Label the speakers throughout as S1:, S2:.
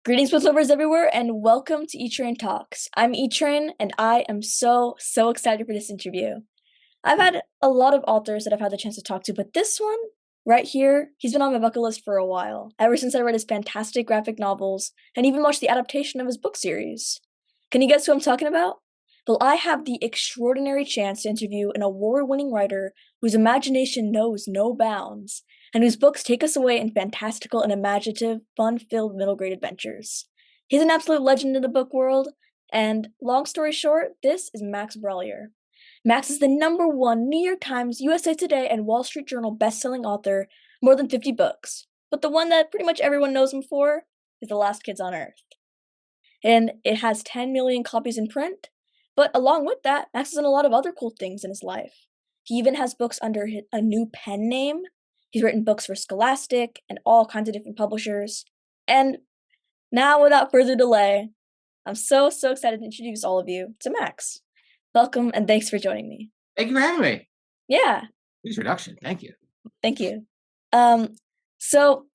S1: Greetings, book lovers everywhere, and welcome to E-Train Talks. I'm E-Train, and I am so excited for this interview. I've had a lot of authors that I've had the chance to talk to, but this one, right here, he's been on my bucket list for a while, ever since I read his fantastic graphic novels, and even watched the adaptation of his book series. Can you guess who I'm talking about? Well, I have the extraordinary chance to interview an award-winning writer whose imagination knows no bounds, and whose books take us away in fantastical and imaginative, fun-filled middle-grade adventures. He's an absolute legend in the book world, and long story short, this is Max Brallier. Max is the #1 New York Times, USA Today, and Wall Street Journal best-selling author, more than 50 books. But the one that pretty much everyone knows him for is The Last Kids on Earth. And it has 10 million copies in print. But along with that, Max has done a lot of other cool things in his life. He even has books under a new pen name. He's written books for Scholastic and all kinds of different publishers. And now, without further delay, I'm so excited to introduce all of you to Max. Welcome and thanks for joining me.
S2: Thank you for having me.
S1: Yeah.
S2: Introduction. Thank you.
S1: Thank you. So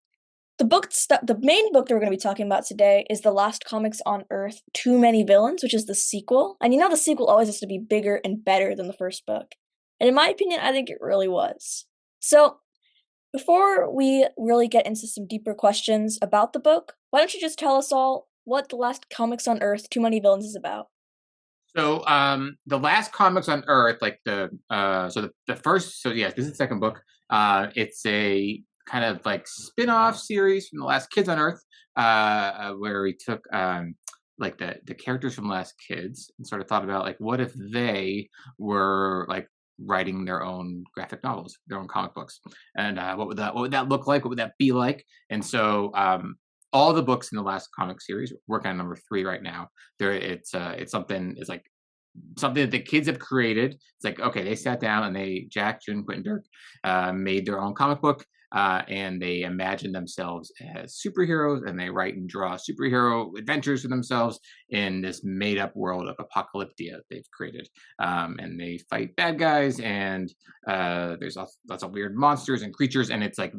S1: the main book that we're going to be talking about today is The Last Comics on Earth, Too Many Villains, which is the sequel. And the sequel always has to be bigger and better than the first book. And in my opinion, I think it really was. So before we really get into some deeper questions about the book, why don't you just tell us all what The Last Comics on Earth, Too Many Villains is about?
S2: So, the last comics on Earth, like the first, this is the second book. It's a kind of like spin-off series from The Last Kids on Earth, where we took like the characters from Last Kids and sort of thought about like what if they were like writing their own graphic novels, their own comic books, and what would that look like? What would that be like? And so all the books in the last comic series, we're working on number 3 right now. It's something that the kids have created. It's like, okay, they sat down and Jack, June, Quentin, Dirk, made their own comic book, and they imagine themselves as superheroes, and they write and draw superhero adventures for themselves in this made-up world of apocalyptia they've created. And they fight bad guys, and there's lots of weird monsters and creatures, and it's like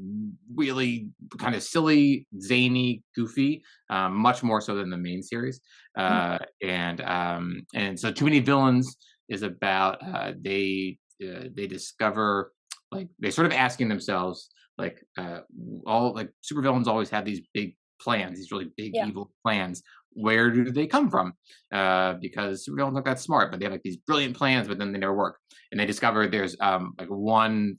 S2: really kind of silly, zany, goofy, much more so than the main series. And so Too Many Villains is about they discover, like, they're sort of asking themselves, like, all like supervillains always have these big plans, these really big evil plans. Where do they come from? Because supervillains aren't that smart, but they have like these brilliant plans, but then they never work. And they discover there's like one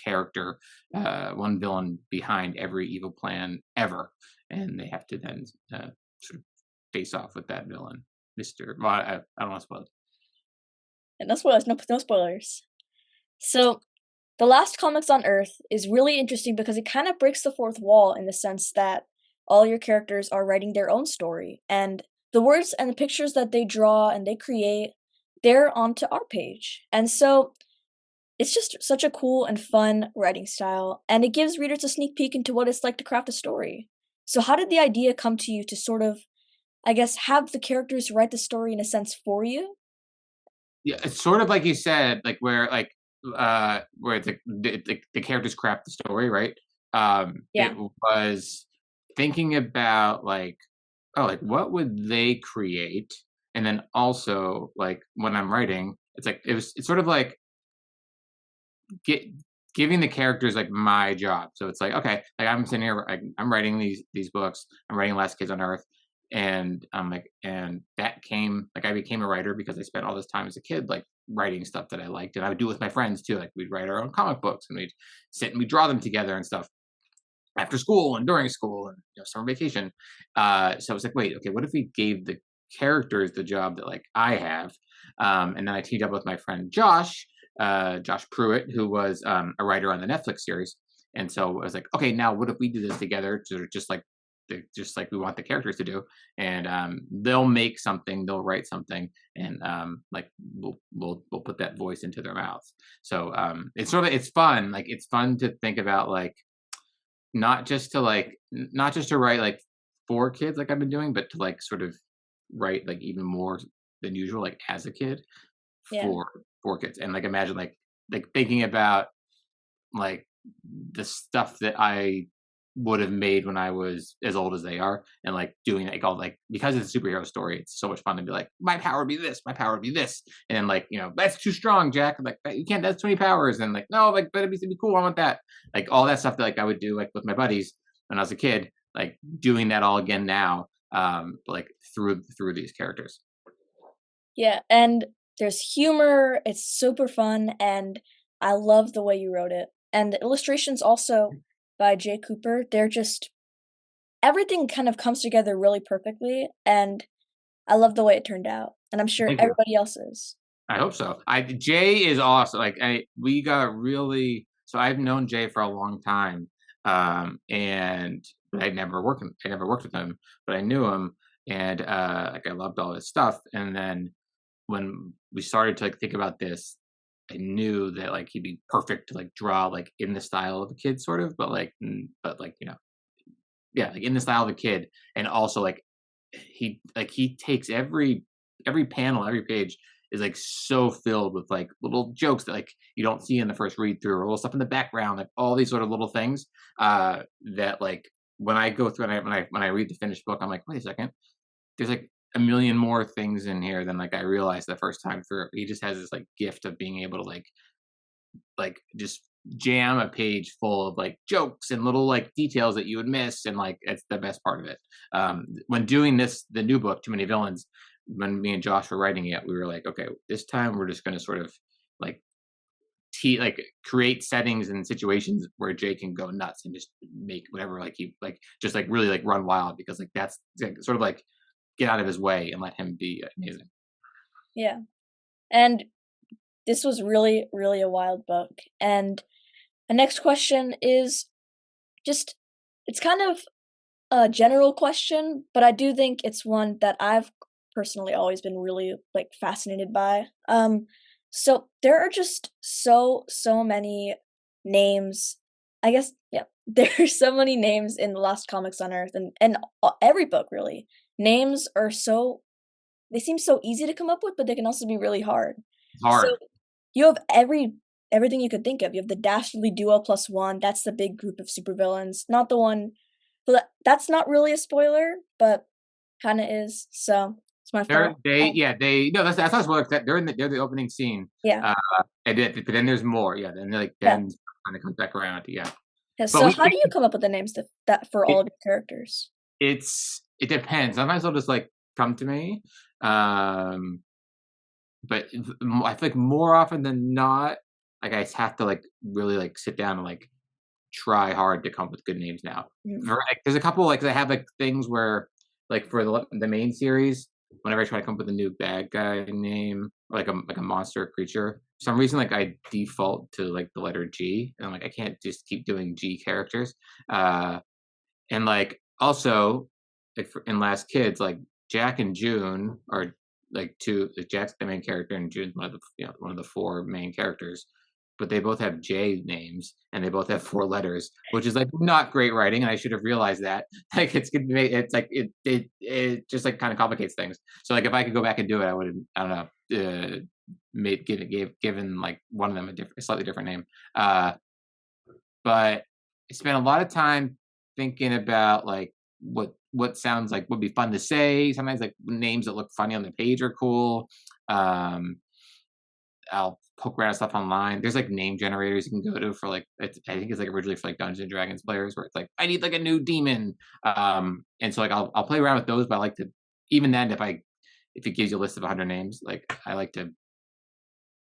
S2: character, one villain behind every evil plan ever, and they have to then sort of face off with that villain, Mister. Well, I don't want to spoil it.
S1: And no spoilers, no spoilers. So, The Last Comics on Earth is really interesting because it kind of breaks the fourth wall in the sense that all your characters are writing their own story, and the words and the pictures that they draw and they create, they're onto our page. And so it's just such a cool and fun writing style, and it gives readers a sneak peek into what it's like to craft a story. So how did the idea come to you to sort of, I guess, have the characters write the story in a sense for you?
S2: Yeah, it's sort of like you said, like where the characters craft the story, right?
S1: Yeah.
S2: It was thinking about like, oh, like what would they create, and then also like when I'm writing, it's sort of like giving the characters like my job. So it's like, okay, like I'm sitting here, I'm writing these books. I'm writing Last Kids on Earth, and I'm like, and that came like I became a writer because I spent all this time as a kid like writing stuff that I liked, and I would do it with my friends too. Like we'd write our own comic books, and we'd sit and we'd draw them together and stuff after school and during school and summer vacation. So I was like, wait, okay, what if we gave the characters the job that like I have? And then I teamed up with my friend Josh, Josh Pruitt, who was a writer on the Netflix series. And so I was like, okay, now what if we do this together, to just like we want the characters to do, and they'll make something, they'll write something, and like we'll put that voice into their mouths. So it's fun. Like it's fun to think about, like not just to write like for kids like I've been doing, but to like sort of write like even more than usual, like as a kid
S1: Yeah.
S2: for kids, and like imagine like thinking about like the stuff that I would have made when I was as old as they are, and like doing like all like because it's a superhero story, it's so much fun to be like, my power would be this, my power would be this, and then like that's too strong, Jack. Like you can't, that's too many powers, and like no, like but it'd be cool. I want that, like all that stuff that like I would do like with my buddies when I was a kid, like doing that all again now, like through these characters.
S1: Yeah, and there's humor, it's super fun, and I love the way you wrote it. And the illustrations also by Jay Cooper, they're just everything kind of comes together really perfectly, and I love the way it turned out. And I'm sure
S2: Thank you.
S1: everybody else is.
S2: I hope so. I Jay is awesome. Like we got really, so I've known Jay for a long time, and but I never worked with him, but I knew him, and like I loved all his stuff. And then when we started to like think about this, I knew that like he'd be perfect to like draw like in the style of a kid, sort of, but like but like yeah, like in the style of a kid, and also like he takes every panel, every page is like so filled with like little jokes that like you don't see in the first read through, or little stuff in the background, like all these sort of little things that like when I go through and when I read the finished book, I'm like, wait a second, there's like a million more things in here than like I realized the first time through. He just has this like gift of being able to like just jam a page full of like jokes and little like details that you would miss, and like it's the best part of it. When doing the new book, Too Many Villains, when me and Josh were writing it, we were like, okay, this time we're just going to sort of like like create settings and situations where Jay can go nuts and just make whatever like he like just like really like run wild, because like that's like, sort of like get out of his way and let him be amazing.
S1: Yeah. And this was really, really a wild book. And the next question is just, it's kind of a general question, but I do think it's one that I've personally always been really like fascinated by. So there are just so many names. I guess yeah, there's so many names in the last comics on Earth, and every book really. Names are so they seem so easy to come up with, but they can also be really hard.
S2: It's
S1: So
S2: hard.
S1: you have everything you could think of. You have the Dastardly Duo plus one. That's the big group of supervillains. Not the one. Well, that's not really a spoiler, but kind of is. So it's my fault.
S2: They no, that's not what they're the opening scene.
S1: Yeah.
S2: Uh, but then there's more. Yeah, then like
S1: Yeah.
S2: then kind of comes back around. Yeah,
S1: Yeah.
S2: but
S1: So how do you come up with the names that for all
S2: it
S1: of your characters?
S2: it depends. Sometimes they'll just like come to me. Um, but I feel like more often than not, like I have to like really like sit down and like try hard to come up with good names now.
S1: Mhm.
S2: Like, there's a couple like I have like things where like for the main series, whenever I try to come up with a new bad guy name or like a monster creature, for some reason like I default to like the letter G, and I'm like I can't just keep doing G characters. Uh, and like also like in Last Kids, like Jack and June are like two. Like Jack's the main character and June's one of the one of the four main characters, but they both have J names and they both have four letters, which is like not great writing, and I should have realized that. Like it's gonna be, it's like it just like kind of complicates things. So like if I could go back and do it, I would have, I don't know, made given like one of them a slightly different name. But I spent a lot of time thinking about like what sounds like would be fun to say. Sometimes like names that look funny on the page are cool. Um, I'll poke around stuff online. There's like name generators you can go to for like I think it's like originally for like Dungeons and Dragons players where it's like I need like a new demon. And so like I'll play around with those, but I like to, even then if it gives you a list of 100 names, like I like to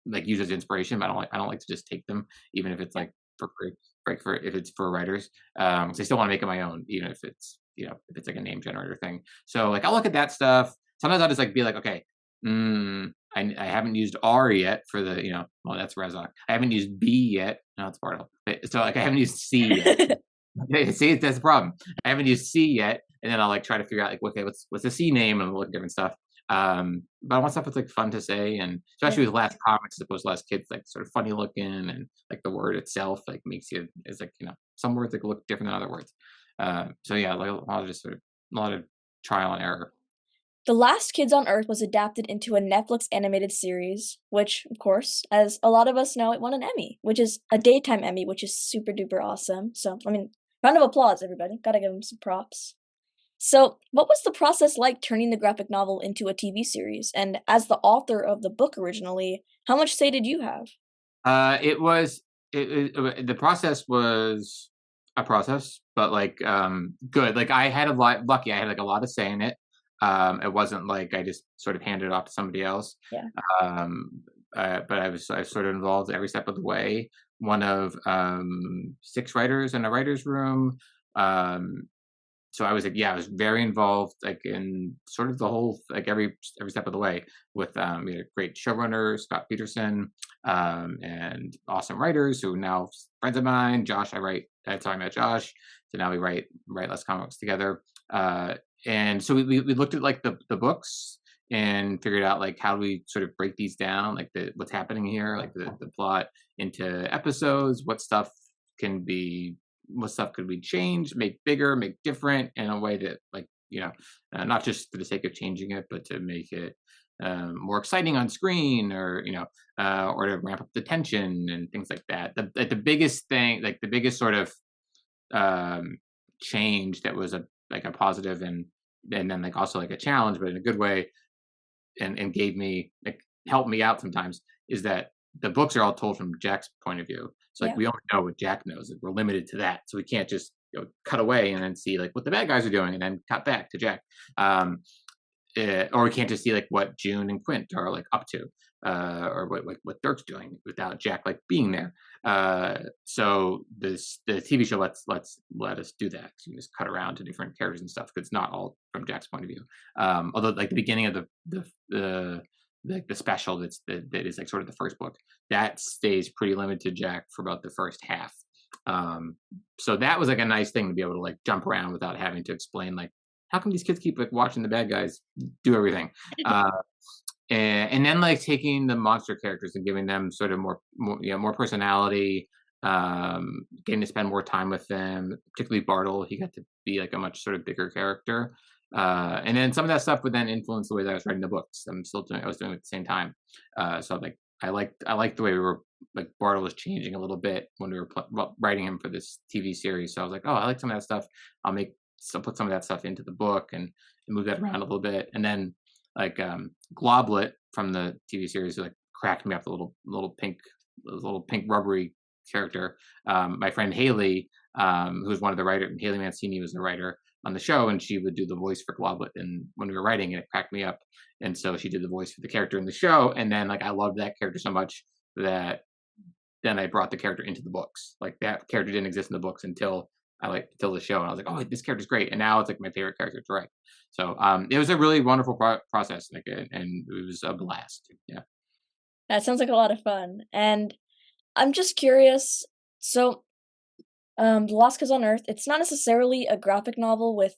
S2: like use as inspiration, but I don't like to just take them, even if it's
S1: Yeah.
S2: like for free, like for if it's for writers. 'Cause I still want to make it my own, even if it's if it's like a name generator thing. So like I'll look at that stuff. Sometimes I'll just like be like, okay, I haven't used R yet for the well that's Rezok. I haven't used B yet. No, it's Bartle. So like I haven't used C yet. See, that's the problem. I haven't used C yet, and then I'll like try to figure out like, okay, what's the C name, and look at different stuff. But I want stuff that's like fun to say, and
S1: Yeah.
S2: especially with Last Comics as opposed to Last Kids, like sort of funny looking, and like the word itself like makes you is like some words like look different than other words. So yeah, like a lot of just sort of a lot of trial and error.
S1: The Last Kids on Earth was adapted into a Netflix animated series, which, of course, as a lot of us know, it won an Emmy, which is a daytime Emmy, which is super duper awesome. So, I mean, Round of applause, everybody. Gotta give him some props. So, what was the process like turning the graphic novel into a TV series? And as the author of the book originally, how much say did you have?
S2: It was the process was a process, but like good. Like I had a lot lucky. I had like a lot of say in it. It wasn't like I just sort of handed it off to somebody else.
S1: Yeah.
S2: Um, but I was sort of involved every step of the way. One of six writers in a writer's room. Um, so I was like, yeah, I was very involved, like in sort of the whole, like every step of the way. With we had a great showrunner, Scott Peterson, and awesome writers who are now friends of mine. Josh, I write. That's how I met Josh. So now we write less comics together. Uh, and so we looked at like the books and figured out like how do we sort of break these down, like what's happening here, like the plot into episodes, what stuff could we change, make bigger, make different in a way that, like, not just for the sake of changing it, but to make it more exciting on screen, or or to ramp up the tension and things like that. The biggest thing, like the biggest sort of um, change that was a positive, and then like also like a challenge, but in a good way, and gave me, like, helped me out sometimes, is that the books are all told from Jack's point of view. So like
S1: Yeah.
S2: we only know what Jack knows. We're limited to that. So we can't just cut away and then see like what the bad guys are doing and then cut back to Jack. Um, or we can't just see like what June and Quint are like up to, or what Dirk's doing without Jack like being there. So the TV show let us do that. So you can just cut around to different characters and stuff, because it's not all from Jack's point of view. Although like the beginning of the special that is like sort of the first book, that stays pretty limited to Jack for about the first half. So that was like a nice thing to be able to like jump around without having to explain like how come these kids keep like watching the bad guys do everything. uh and then like taking the monster characters and giving them sort of more personality, getting to spend more time with them, particularly Bartle. He got to be like a much sort of bigger character. And then some of that stuff would then influence the way that I was writing the books. I was doing it at the same time. So like I liked the way we were, like, Bartle was changing a little bit when we were writing him for this TV series. So I was like, oh, I like some of that stuff. I'll put some of that stuff into the book, and move that around a little bit. And then like Globlet from the TV series, like, cracked me up, the little pink rubbery character. My friend Haley, who was one of the writers, Haley Mancini was the writer on the show, and she would do the voice for Globlet. And when we were writing it, it cracked me up. And so she did the voice for the character in the show. And then like I loved that character so much that then I brought the character into the books. Like that character didn't exist in the books until the show, and I was like, oh, this character's great, and now it's like my favorite character to write. So it was a really wonderful process, like, and it was a blast. Yeah.
S1: That sounds like a lot of fun. And I'm just curious. So, The Lost Kids on Earth, it's not necessarily a graphic novel with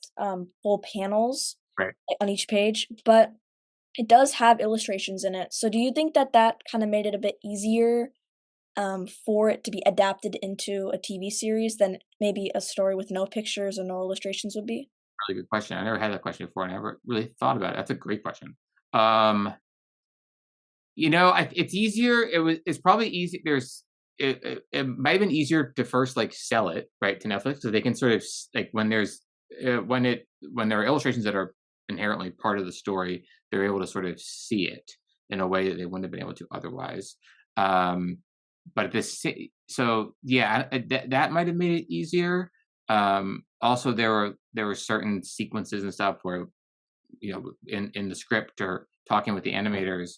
S1: full panels
S2: Right.
S1: on each page, but it does have illustrations in it. So, do you think that that kind of made it a bit easier for it to be adapted into a TV series than maybe a story with no pictures or no illustrations would be?
S2: Really good question. I never had that question before. I never really thought about it. That's a great question. Um, it's easier. It's probably easy. It might have been easier to first like sell it right to Netflix, so they can sort of like when there are illustrations that are inherently part of the story, they're able to sort of see it in a way that they wouldn't have been able to otherwise. Um, but at this, so yeah, that might have made it easier. Also, there were certain sequences and stuff where, in the script or talking with the animators,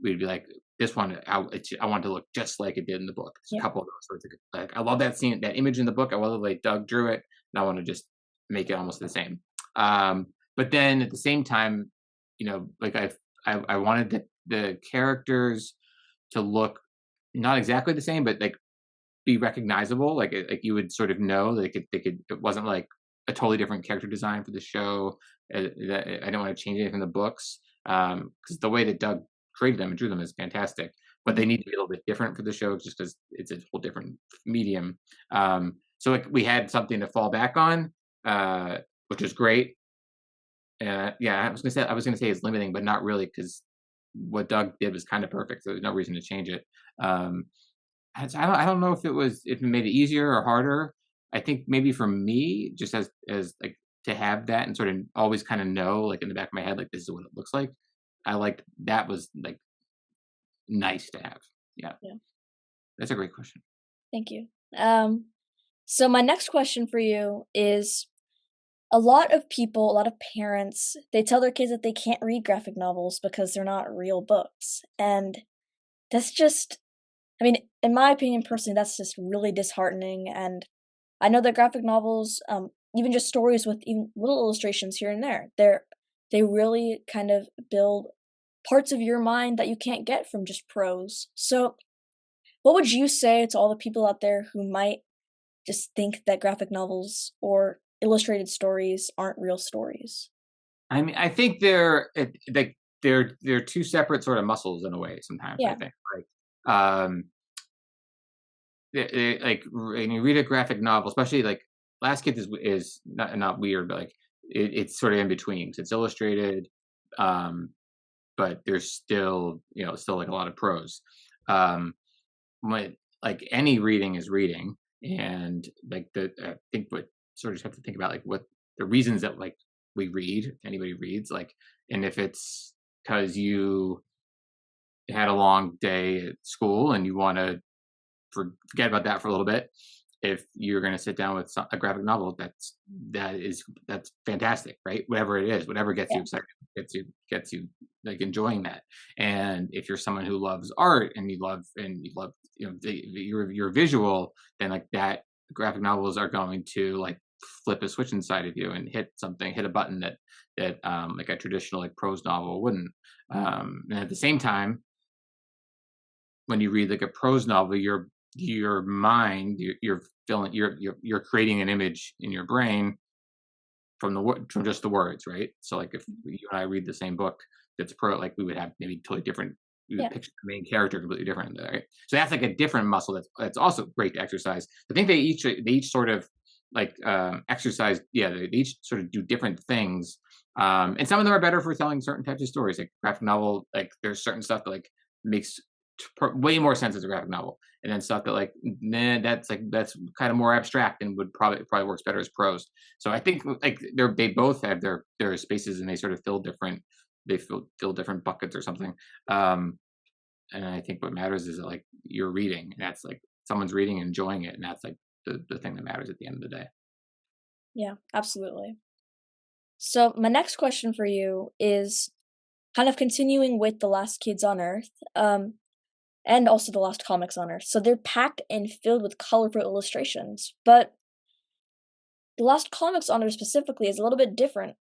S2: we'd be like, this one, I want to look just like it did in the book. There's a
S1: Yeah.
S2: couple of those sorts of, like, I love that scene, that image in the book. I love the way Doug drew it, and I want to just make it almost the same. But then at the same time, like I wanted the characters to look not exactly the same, but like be recognizable. Like you would sort of know that they could. It wasn't like a totally different character design for the show. I don't want to change anything in the books, because the way that Doug created them and drew them is fantastic. But they
S1: Mhm.
S2: need to be a little bit different for the show, just because it's a whole different medium. So like we had something to fall back on, which is great. Yeah, I was gonna say it's limiting, but not really, because what Doug did was kind of perfect. So there's no reason to change it. I don't know if it made it easier or harder. I think maybe for me, just as like to have that and sort of always kind of know, like in the back of my head, like this is what it looks like. I liked that was like nice to have. Yeah,
S1: Yeah,
S2: that's a great question.
S1: thank you. Um, so my next question for you is a lot of people, a lot of parents, they tell their kids that they can't read graphic novels because they're not real books. And that's just, I mean, in my opinion, personally, that's just really disheartening. And I know that graphic novels, even just stories with even little illustrations here and there, they really kind of build parts of your mind that you can't get from just prose. So, what would you say to all the people out there who might just think that graphic novels or illustrated stories aren't real stories?
S2: I mean, I think like they're two separate sort of muscles in a way. Sometimes I
S1: Yeah,
S2: think like like when you read a graphic novel, especially like Last Kids is not weird, but like it's sort of in between. 'Cause it's illustrated, um, but there's still still like a lot of prose. Um, when like any reading is reading, and like I think what sort of just have to think about like what the reasons that like we read, if anybody reads, like, and if it's because you had a long day at school and you want to forget about that for a little bit. If you're going to sit down with a graphic novel, that's fantastic, right? Whatever it is, whatever gets you
S1: yeah,
S2: excited, gets you like enjoying that. And if you're someone who loves art and you love your visual, then like that graphic novels are going to like flip a switch inside of you and hit a button that like a traditional like prose novel wouldn't. And at the same time, when you read like a prose novel, your mind, you're feeling, you're creating an image in your brain from from just the words, right? So like if
S1: mhm,
S2: you and I read the same book that's pro, like we would have maybe totally different. We would
S1: yeah,
S2: picture the main character completely different, right? So that's like a different muscle that's also great to exercise. I think they each sort of like exercise. Yeah, they each sort of do different things. And some of them are better for telling certain types of stories. Like graphic novel, like there's certain stuff that like makes way more sense as a graphic novel, and then stuff that like nah, that's kind of more abstract and would probably works better as prose. So I think like they both have their spaces and they sort of fill different buckets or something. Um, and I think what matters is that like you're reading, and that's like someone's reading and enjoying it, and that's like the thing that matters at the end of the day.
S1: yeah, absolutely. So my next question for you is kind of continuing with The Last Kids on Earth, and also The Last Comics on Earth. So they're packed and filled with colorful illustrations, but The Last Comics on Earth specifically is a little bit different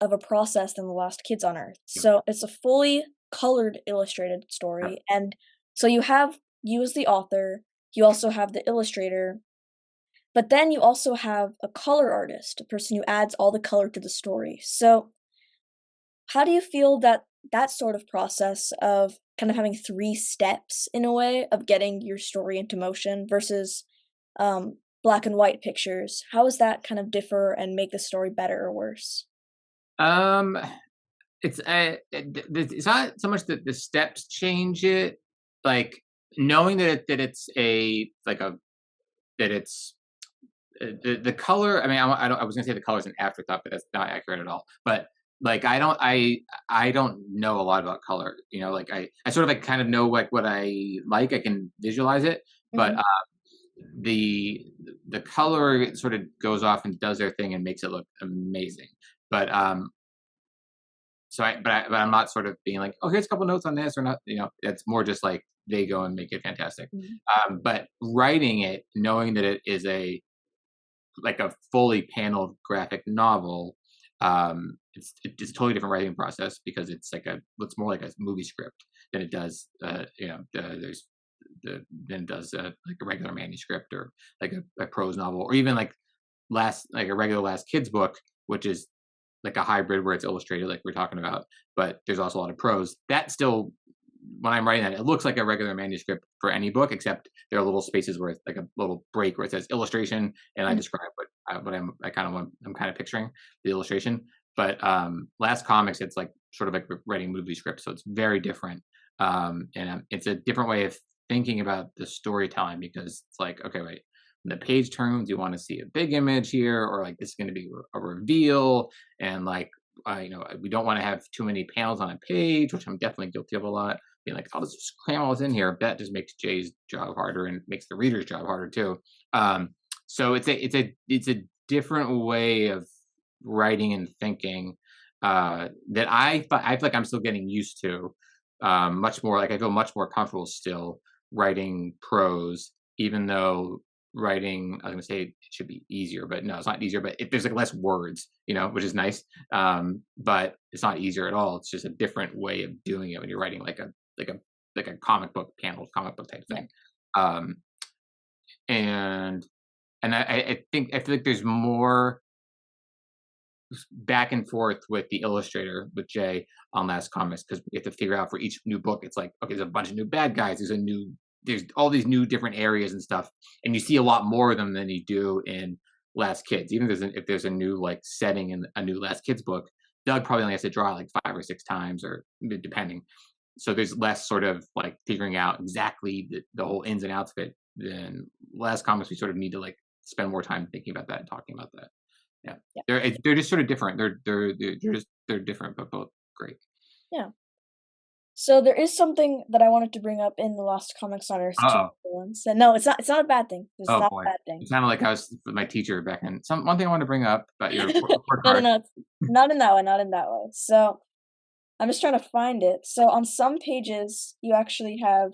S1: of a process than The Last Kids on Earth.
S2: Yeah.
S1: So it's a fully colored illustrated
S2: Yeah.
S1: story, and so you have you as the author, you also have the illustrator, but then you also have a color artist, a person who adds all the color to the story. So how do you feel that that sort of process of kind of having 3 steps in a way of getting your story into motion versus, black and white pictures, how does that kind of differ and make the story better or worse?
S2: Um, it's not so much that the steps change it, like knowing that it's a like a that it's the color. I mean, I don't. I was gonna say the color is an afterthought, but that's not accurate at all. But like, I don't know a lot about color. Like I sort of like kind of know like what I like. I can visualize it, but
S1: Mhm.
S2: the the color sort of goes off and does their thing and makes it look amazing. But but I'm not sort of being like, oh, here's a couple notes on this or not. It's more just like they go and make it fantastic.
S1: Mhm.
S2: But writing it, knowing that it is a fully paneled graphic novel, it's a totally different writing process because it's more like a movie script than it does there's than it does like a regular manuscript or like a prose novel or even like a regular Last Kids book, which is like a hybrid where it's illustrated like we're talking about, but there's also a lot of prose. That still, when I'm writing that, it looks like a regular manuscript for any book, except there are little spaces where it's like a little break where it says illustration, and I
S1: Mhm.
S2: describe I'm kind of picturing the illustration. But Last Comics, it's like sort of like writing movie scripts, so it's very different, and it's a different way of thinking about the storytelling because it's like, okay, wait. when the page turns, you want to see a big image here, or like this is going to be a reveal, and like we don't want to have too many panels on a page, which I'm definitely guilty of a lot. Being like, I'll just cram all this in here. That just makes Jay's job harder and makes the reader's job harder too. So it's a different way of writing and thinking that I feel like I'm still getting used to. Much more like I feel much more comfortable still writing prose, even though writing, I was gonna say it should be easier, but no, it's not easier. But if there's like less words, which is nice. But it's not easier at all. It's just a different way of doing it when you're writing like a comic book panel, comic book type thing. Um, and I think I feel like there's more back and forth with the illustrator with Jay on Last Comics, because we have to figure out for each new book. It's like, okay, there's a bunch of new bad guys. There's all these new different areas and stuff, and you see a lot more of them than you do in Last Kids. Even if there's a new like setting in a new Last Kids book, Doug probably only has to draw like 5 or 6 times, or depending. So there's less sort of like figuring out exactly the whole ins and outs of it. Than Last Comics, we sort of need to like spend more time thinking about that and talking about that. Yeah, they're just sort of different. They're different, but both great.
S1: Yeah. So there is something that I wanted to bring up in the Lost Comics on Earth two
S2: Uh-oh.
S1: ones. And no, it's not a bad thing. It's
S2: Oh
S1: not
S2: boy,
S1: a bad thing.
S2: it sounded like I was with my teacher back in. One thing I want to bring up about your report
S1: No, no,
S2: card.
S1: no. Not in that way. Not in that way. So I'm just trying to find it. So on some pages, you actually have,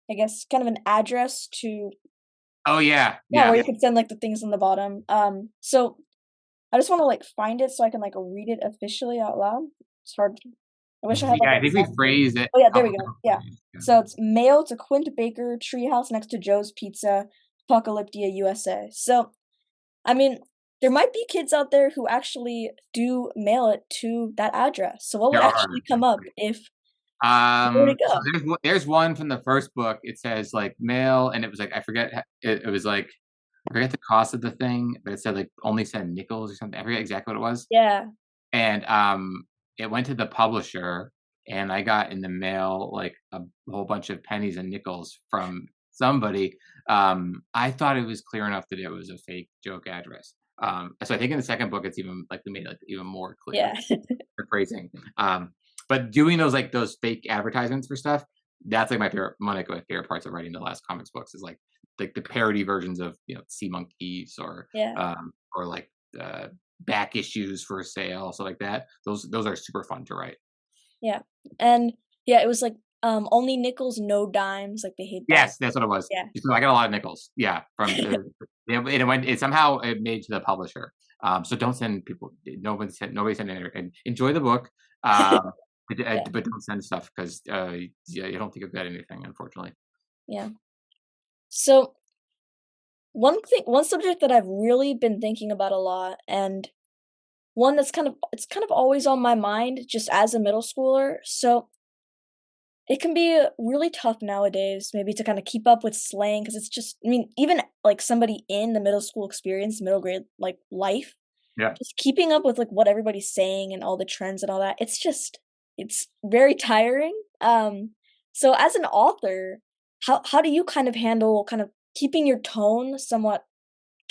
S1: I guess, kind of an address to
S2: Oh yeah,
S1: where
S2: yeah.
S1: you can send like the things on the bottom. So I just want to like find it so I can like read it officially out loud. It's hard. I wish I had like
S2: Yeah,
S1: an
S2: I think we
S1: exact date.
S2: phrased it.
S1: Oh yeah,
S2: A
S1: there we
S2: couple
S1: go.
S2: different
S1: Yeah.
S2: ways. Yeah.
S1: So it's mail to Quint Baker, Treehouse next to Joe's Pizza, Apocalyptia, USA. So I mean, there might be kids out there who actually do mail it to that address. So what would
S2: There are.
S1: actually come up if where would it
S2: So
S1: go?
S2: there's one from the first book. It says like mail, and it was like I forget. It was like I forget the cost of the thing, but it said like only said nickels or something. I forget exactly what it was.
S1: Yeah.
S2: And it went to the publisher, and I got in the mail like a whole bunch of pennies and nickels from somebody. I thought it was clear enough that it was a fake joke address. So I think in the second book it's even like we made it even more clear,
S1: Yeah.
S2: the phrasing. But doing those fake advertisements for stuff, that's like my favorite, one of my favorite parts of writing the Last Comics books is like the parody versions of Sea Monkeys
S1: Yeah.
S2: or like back issues for sale, so like that. Those are super fun to write.
S1: Yeah. And yeah, it was like only nickels, no dimes, like they hate that.
S2: Yes, that's what it was.
S1: Yeah.
S2: So I got a lot of nickels. Yeah, from it somehow it made to the publisher. So don't send people. Nobody sent it. And enjoy the book.
S1: Yeah.
S2: But don't send stuff because you don't think you'll get anything, unfortunately.
S1: Yeah. So one subject that I've really been thinking about a lot, and one that's it's kind of always on my mind just as a middle schooler. So it can be really tough nowadays, maybe to kind of keep up with slang because it's just, I mean, even like somebody in the middle school experience, middle grade like life,
S2: Yeah.
S1: just keeping up with like what everybody's saying and all the trends and all that. It's very tiring. So as an author, how do you kind of handle kind of keeping your tone somewhat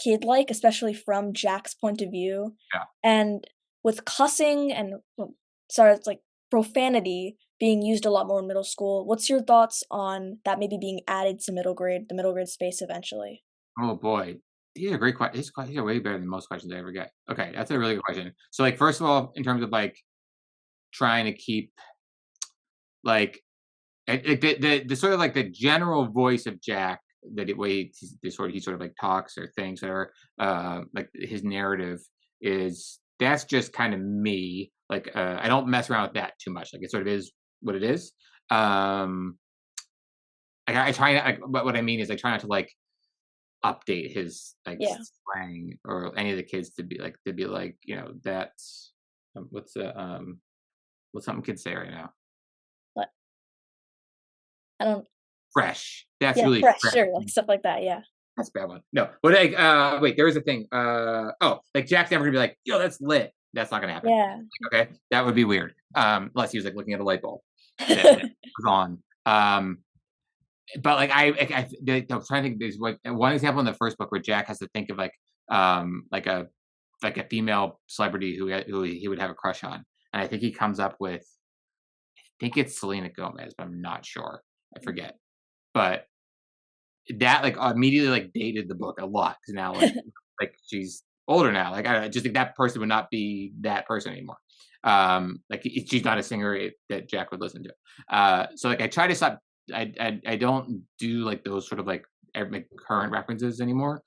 S1: kid-like, especially from Jack's point of view,
S2: Yeah.
S1: and with cussing and sorry, it's like profanity being used a lot more in middle school. What's your thoughts on that maybe being added to the middle grade space eventually?
S2: Oh boy, these are great questions. These are way better than most questions I ever get. Okay, that's a really good question. So like first of all, in terms of like trying to keep like the sort of like the general voice of Jack, that it way he sort of like talks or things that are like his narrative is, that's just kind of me. Like I don't mess around with that too much. Like it sort of is what it is. I try not, but what I mean is I try not to like update his like
S1: Yeah.
S2: slang or any of the kids to be like that's what's something kids say right now.
S1: But I don't
S2: Fresh. That's
S1: yeah,
S2: really
S1: fresh,
S2: fresh.
S1: sure, like stuff like that, yeah.
S2: That's a bad one. No, but like, wait, there is a thing. Like Jack's never gonna be like, yo, that's lit. That's not gonna happen.
S1: Yeah.
S2: Okay, that would be weird. Unless he was like looking at a light bulb that was on. but like I'm trying to think. There's like one example in the first book where Jack has to think of like a female celebrity who he would have a crush on, and I think he comes up with, I think it's Selena Gomez, but I'm not sure. I forget. But that like immediately like dated the book a lot because now like she's older now. Like I just think that person would not be that person anymore. Like she's not a singer that Jack would listen to. So like I try to stop. I don't do like those sort of like current references anymore.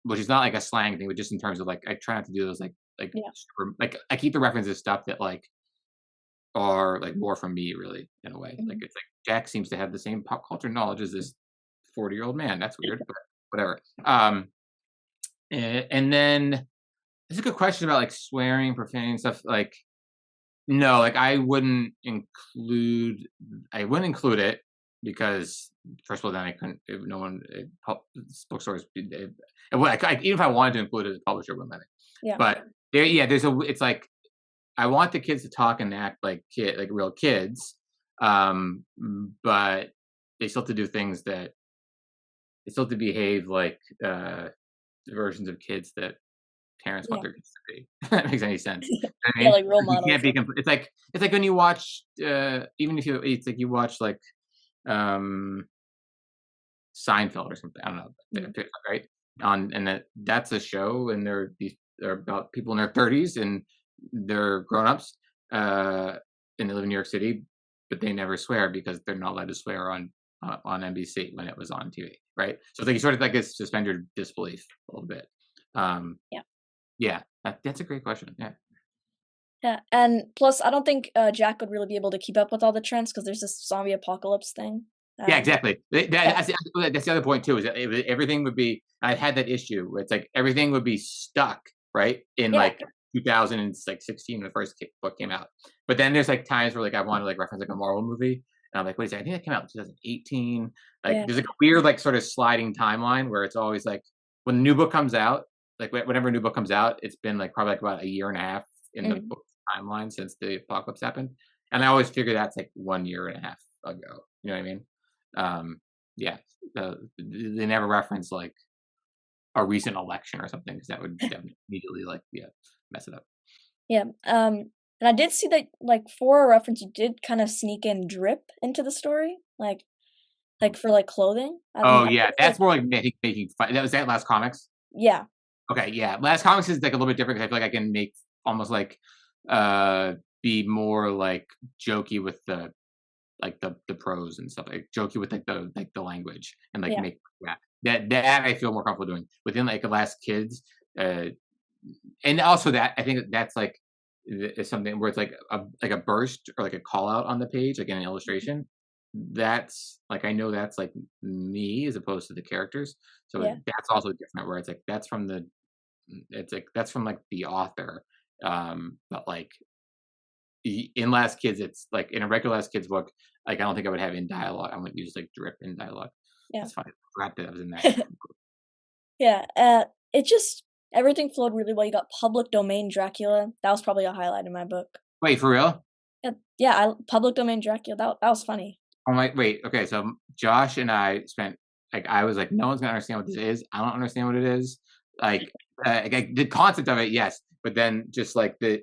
S2: Which is not like a slang thing, but just in terms of like I try not to do those
S1: Yeah.
S2: like I keep the references stuff that like are like more from me really in a way. Like
S1: Mhm.
S2: it's like Jack seems to have the same pop culture knowledge as this 40-year-old man. That's weird, but whatever. And then it's a good question about like swearing, profanity, and stuff. Like, no, like I wouldn't include it because first of all, then I couldn't. If no one, bookstores, even if I wanted to include it, the publisher wouldn't let me.
S1: Yeah.
S2: But there, yeah, there's a. It's like I want the kids to talk and act like real kids, but they still have to do things that they still have to behave like versions of kids that parents want
S1: Yeah.
S2: their kids to be. If that makes any sense. I
S1: Yeah,
S2: mean,
S1: like role
S2: you can't
S1: models.
S2: be. It's like when you watch, even if it's like you watch like um Seinfeld or something. I don't know,
S1: Mhm.
S2: right? And that's a show, and they're about people in their 30s, and they're grown ups, uh, and they live in New York City, but they never swear because they're not allowed to swear on NBC when it was on TV, right? So it's like you sort of like suspend your disbelief a little bit. Um,
S1: Yeah.
S2: yeah, that's a great question. Yeah.
S1: Yeah, and plus, I don't think, Jack would really be able to keep up with all the trends because there's this zombie apocalypse thing.
S2: Yeah,
S1: Um,
S2: exactly.
S1: yeah,
S2: That's the other point too. Is that everything would be? I had that issue where it's like everything would be stuck right in
S1: yeah,
S2: like 2016 when the first book came out. But then there's like times where like I want to like reference like a Marvel movie, and I'm like, wait a second, I think that came out in 2018. Like
S1: yeah,
S2: there's like a weird like sort of sliding timeline where it's always like when a new book comes out, like whenever a new book comes out, it's been like probably like about a year and a half in the
S1: mhm,
S2: book timeline since the apocalypse happened, and I always figure that's like 1 year and a half ago. You know what I mean? Um, yeah, they never reference like a recent election or something because that would immediately like yeah mess it up.
S1: yeah, and I did see that, like, for a reference, you did kinda sneak in drip into the story, for, like, clothing.
S2: Oh
S1: I
S2: yeah,
S1: think, like
S2: that's more like making fun. That was that last comics.
S1: yeah,
S2: Okay, yeah, last comics is like a little bit different because I feel like I can make almost like uh be more like jokey with the prose and stuff like jokey with like the language and like
S1: yeah,
S2: make yeah that I feel more comfortable doing within like the last kids uh and also that I think that's like is something where it's like a burst or like a call out on the page, like in an
S1: mhm,
S2: illustration. That's like I know that's like me as opposed to the characters. So
S1: yeah,
S2: that's also different where it's like that's from the it's like that's from like the author. But like in Last Kids, it's like in a regular Last Kids book, like I don't think I would have in dialogue. I would use like drip in dialogue.
S1: yeah.
S2: That's fine. I forgot that I was in that.
S1: Yeah, it just everything flowed really well. You got public domain Dracula. That was probably a highlight in my book.
S2: Wait, for real?
S1: Yeah, public domain Dracula. That was funny.
S2: I'm like, wait, okay, so Josh and I spent like I was like, no one's gonna understand what this is. I don't understand what it is. Like, like the concept of it, yes, but then just like the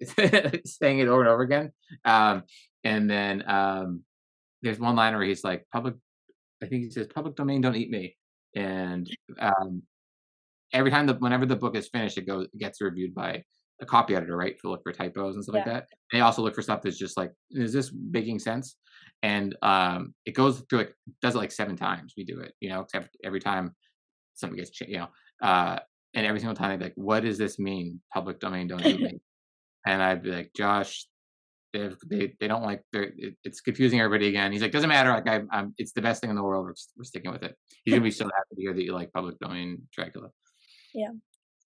S2: saying it over and over again. Um, and then there's one line where he's like, public. I think he says, "Public domain, don't eat me." And um, every time whenever the book is finished, it gets reviewed by a copy editor, right? To look for typos and stuff like
S1: Yeah,
S2: that. They also look for stuff that's just like, is this making sense? And it goes through like does it like 7 times. We do it, except every time something gets changed, uh, and every single time they'd be like, "What does this mean? Public domain, don't eat me." And I'd be like, "Josh, they don't like it's confusing everybody again." He's like, "Doesn't matter. Like it's the best thing in the world. We're sticking with it." He's gonna be so happy to hear that you like public domain Dracula.
S1: yeah. And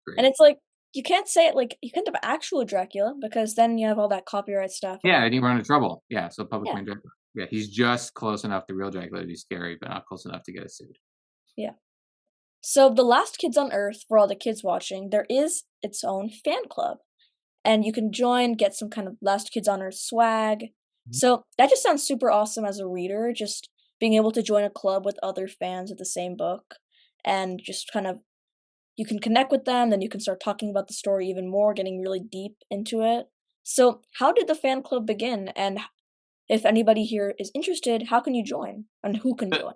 S2: Great.
S1: it's like you can't say it like you can't have actual Dracula because then you have all that copyright stuff and
S2: Yeah, and he run into trouble. Yeah, so public
S1: yeah,
S2: domain Dracula. Yeah, he's just close enough to real Dracula to be scary, but not close enough to get us sued.
S1: yeah. So the Last Kids on Earth, for all the kids watching, there is its own fan club. And you can join, get some kind of Last Kids on Earth swag.
S2: Mhm.
S1: So that just sounds super awesome as a reader, just being able to join a club with other fans of the same book and just kind of you can connect with them, then you can start talking about the story even more, getting really deep into it. So, how did the fan club begin? And if anybody here is interested, how can you join? And who can
S2: The,
S1: join?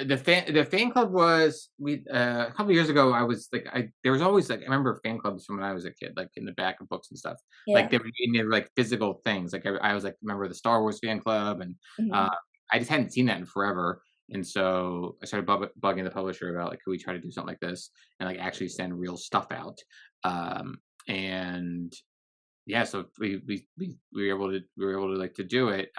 S2: the fan club was we a couple of years ago. I was like, I there was always like I remember fan clubs from when I was a kid, like in the back of books and stuff. Like
S1: Yeah.
S2: they were like physical things. Like I was like remember the Star Wars fan club, and uh,
S1: Mhm.
S2: I just hadn't seen that in forever. And so I started bugging the publisher about like, could we try to do something like this and like actually send real stuff out? Um, and yeah, so we were able to like to do it.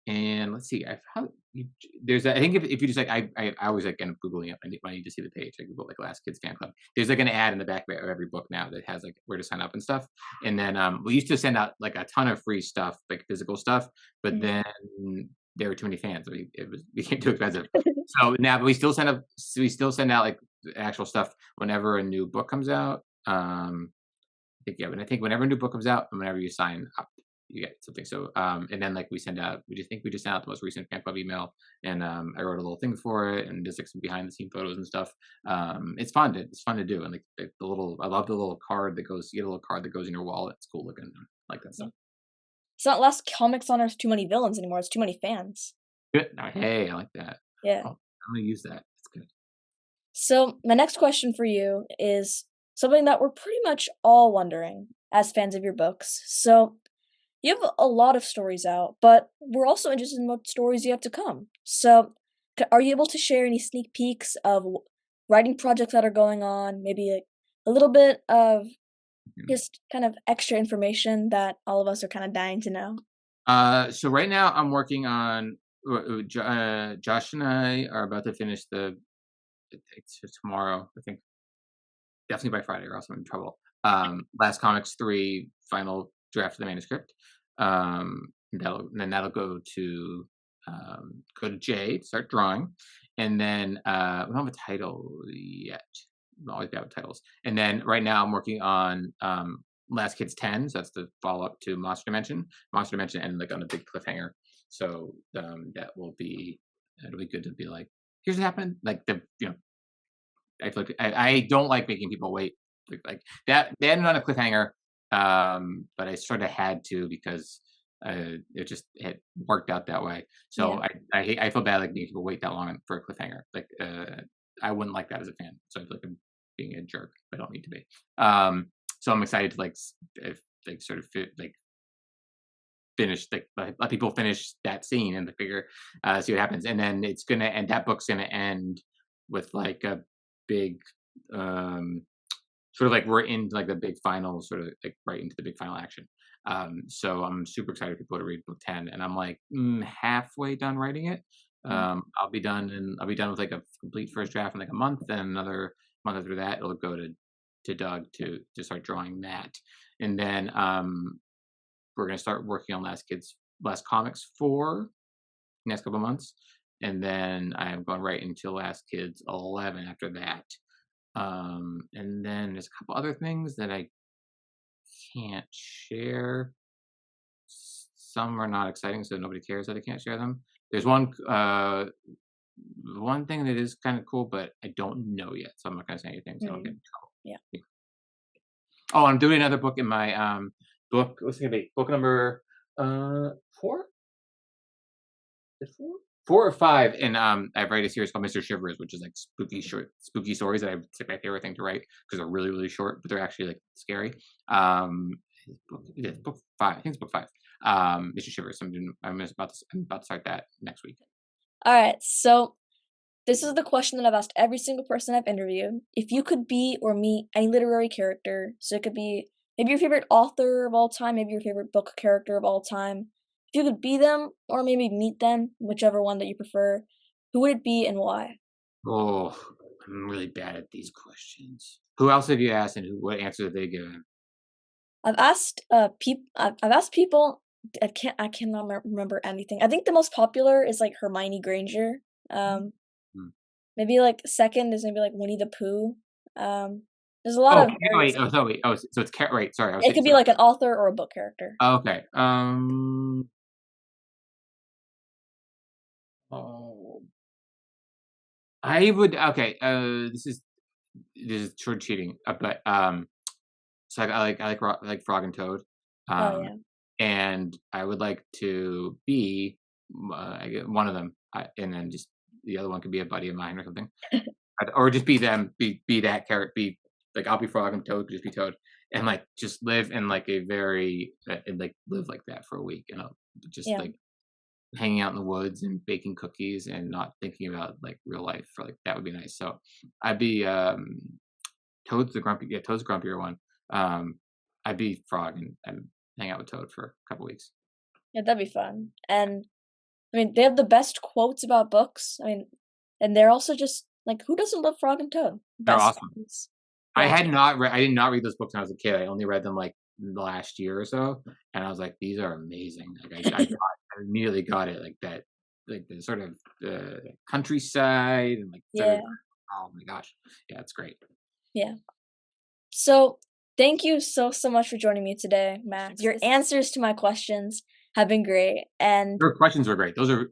S2: And let's see, I've how you, there's I think if you just like I always like end up googling up. When I need to see the page. I Google like Last Kids Fan Club. There's like an ad in the back of every book now that has like where to sign up and stuff. And then we used to send out like a ton of free stuff, like physical stuff, but
S1: Mhm.
S2: then there were too many fans. It was became too expensive. So now, but we still send out like actual stuff whenever a new book comes out. But I think whenever a new book comes out and whenever you sign up, you get something. So, and then like we just sent out the most recent fan club email, and I wrote a little thing for it, and just like some behind the scene photos and stuff. It's fun to do, and like I love the little card that goes. You get a little card that goes in your wallet. It's cool looking, I like that
S1: Yeah.
S2: stuff.
S1: It's not less comics on Earth too many villains anymore, it's too many fans.
S2: Good. Hey, I like that.
S1: Yeah.
S2: Oh, I'm gonna use that. It's good.
S1: So, my next question for you is something that we're pretty much all wondering as fans of your books. So, you have a lot of stories out, but we're also interested in what stories you have to come. So, are you able to share any sneak peeks of writing projects that are going on? Maybe like a little bit of
S2: Mhm.
S1: just kind of extra information that all of us are kind of dying to know.
S2: So right now I'm working on. Josh and I are about to finish it's tomorrow. I think definitely by Friday, or else I'm in trouble. Last Comics 3 final draft of the manuscript. That'll go to Jay, start drawing, and then we don't have a title yet. We always have titles, and then right now I'm working on Last Kids 10. So that's the follow up to Monster Dimension. Monster Dimension ended like on a big cliffhanger, so it'll be good to be like, here's what happened. Like I feel like I don't like making people wait like that. They ended on a cliffhanger, but I sort of had to because it worked out that way.
S1: Yeah.
S2: So I feel bad like making people wait that long for a cliffhanger. Like I wouldn't like that as a fan. So I feel like I'm being a jerk. I don't need to be. So I'm excited to if, like sort of like finish let people finish that scene and to figure see what happens, and then that book's gonna end with like a big um sort of like we're in like the big final, sort of like right into the big final action. So I'm super excited for people to read book 10, and I'm like halfway done writing it.
S1: Mm.
S2: I'll be done with like a complete first draft in like a month, and another month after that it'll go to Doug to start drawing that, and then we're going to start working on Last Comics 4 next couple months, and then I'm going right into Last Kids 11 after that. And then there's a couple other things that I can't share. Some are not exciting, so nobody cares that I can't share them. There's one thing that is kind of cool, but I don't know yet, so I'm not going to say anything, so I don't get
S1: Mm.
S2: in trouble.
S1: Yeah.
S2: Yeah. Oh, I'm doing another book in my book. What's it gonna be? Book number 4? Is it 4? 4 or 5, and I write a series called Mr. Shivers, which is like spooky stories that it's like my favorite thing to write because they're really really short, but they're actually like scary. Um, it's book 5. I think it's book 5. Mr. Shivers. I'm about to start that next week.
S1: All right. So, this is the question that I've asked every single person I've interviewed. If you could be or meet any literary character, so it could be maybe your favorite author of all time, maybe your favorite book character of all time. If you could be them or maybe meet them, whichever one that you prefer, who would it be and why?
S2: Oh, I'm really bad at these questions. Who else have you asked, and what answer have they given?
S1: I've asked people. I cannot remember anything. I think the most popular is like Hermione Granger. Um,
S2: Hmm.
S1: Maybe like second is maybe like Winnie the Pooh. There's a lot
S2: Oh,
S1: of various.
S2: wait. Oh, so it's right. Sorry, I was
S1: It
S2: thinking.
S1: could be
S2: Sorry.
S1: like an author or a book character.
S2: Okay. I would okay. This is sort of cheating, but so I like Frog and Toad,
S1: Oh,
S2: um,
S1: yeah.
S2: and I would like to be I get one of them, and then just the other one could be a buddy of mine or something, or just be them, be that character, be like I'll be Frog and Toad, just be Toad, and like just live in like a very and like live like that for a week, and I'll just
S1: Yeah.
S2: like hanging out in the woods and baking cookies and not thinking about like real life for like that would be nice. So I'd be Toad's the grumpier one. Um, I'd be Frog and hang out with Toad for a couple weeks.
S1: Yeah, that'd be fun. And I mean, they have the best quotes about books. I mean, and they're also just like, who doesn't love Frog and Toad?
S2: They're
S1: Best
S2: awesome.
S1: friends. Yeah.
S2: I did not read those books when I was a kid. I only read them like the last year or so, and I was like, these are amazing. Like I immediately got it like that, like the sort of the countryside and like fairy.
S1: Yeah.
S2: Oh my gosh, yeah, it's great.
S1: Yeah. So, thank you so much for joining me today, Max. Your answers to my questions have been great. And
S2: Your questions were great. Those are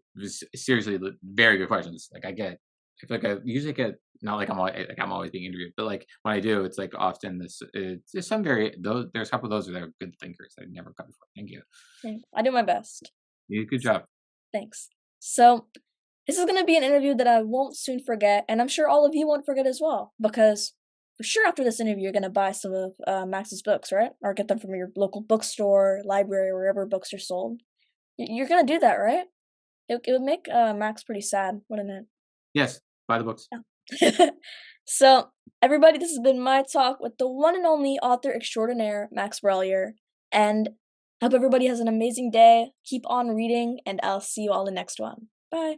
S2: seriously very good questions. Like I get, I feel like I usually get not like I'm always being interviewed, but like when I do, it's like often this. There's some very those. There's a couple of those that are good thinkers I've never got before. Thank you.
S1: I do my best.
S2: You did a good job.
S1: Thanks. So, this is going to be an interview that I won't soon forget, and I'm sure all of you won't forget as well, because for sure after this interview, you're going to buy some of Max's books, right? Or get them from your local bookstore, library, wherever books are sold. You're going to do that, right? It would make Max pretty sad, wouldn't it?
S2: Yes, buy the books.
S1: Yeah. So, everybody, this has been my talk with the one and only author extraordinaire, Max Brallier. And I hope everybody has an amazing day. Keep on reading, and I'll see you all in the next one. Bye.